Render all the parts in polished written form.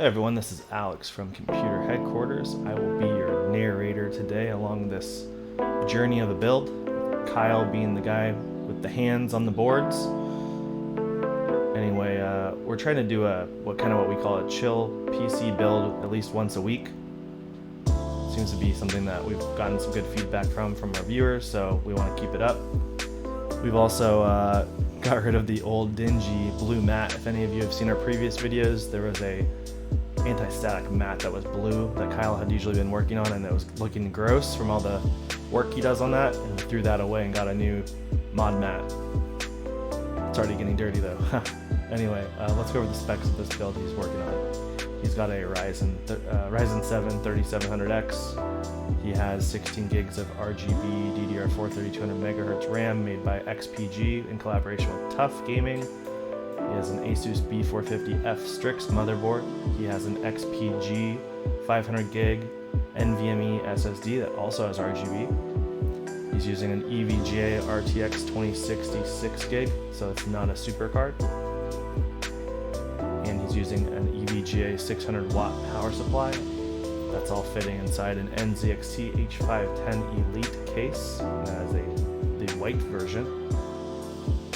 Hey everyone, this is Alex from Computer Headquarters. I will be your narrator today along this journey of the build, Kyle being the guy with the hands on the boards. Anyway, we're trying to do what we call a chill PC build at least once a week. Seems to be something that we've gotten some good feedback from our viewers, so we want to keep it up. We've also got rid of the old dingy blue mat. If any of you have seen our previous videos, there was a anti-static mat that was blue that Kyle had usually been working on, and it was looking gross from all the work he does on that, and we threw that away and got a new mod mat. It's already getting dirty though. Anyway, let's go over the specs of this build he's working on. He's got a Ryzen 7 3700X. He has 16 gigs of RGB DDR4 3200 MHz RAM made by XPG in collaboration with Tough Gaming. He has an Asus B450F Strix motherboard. He has an XPG 500 gig NVMe SSD that also has RGB. He's using an EVGA RTX 2060 6 gig, so it's not a super card. And he's using an EVGA 600 watt power supply. That's all fitting inside an NZXT H510 Elite case. That is the white version.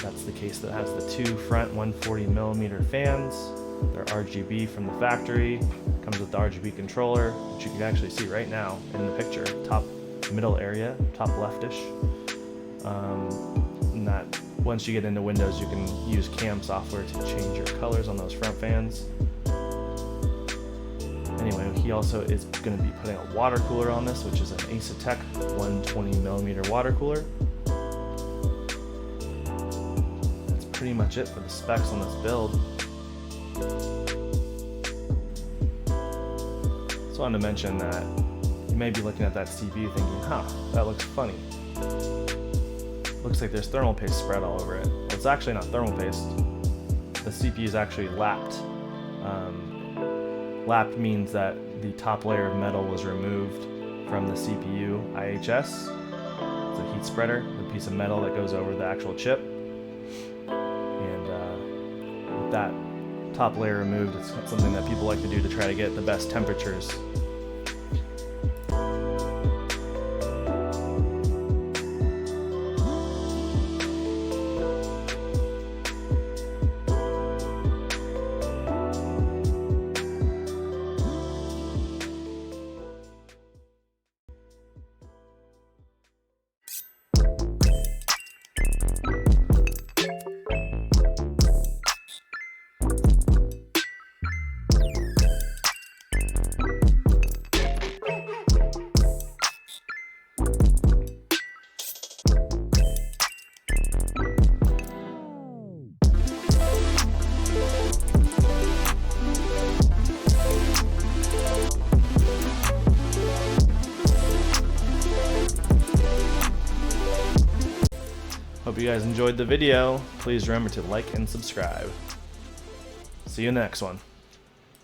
That's the case that has the two front 140mm fans. They're RGB from the factory. Comes with the RGB controller, which you can actually see right now in the picture, top middle area, top leftish. And that once you get into Windows, you can use cam software to change your colors on those front fans. Anyway, he also is going to be putting a water cooler on this, which is an Asetek 120mm water cooler. Pretty much it for the specs on this build. Just wanted to mention that you may be looking at that CPU thinking, huh, that looks funny. Looks like there's thermal paste spread all over it. Well, it's actually not thermal paste. The CPU is actually lapped. Lapped means that the top layer of metal was removed from the CPU IHS. It's a heat spreader, the piece of metal that goes over the actual chip. That top layer removed, it's something that people like to do to try to get the best temperatures. Hope you guys enjoyed the video. Please remember to like and subscribe. See you in the next one.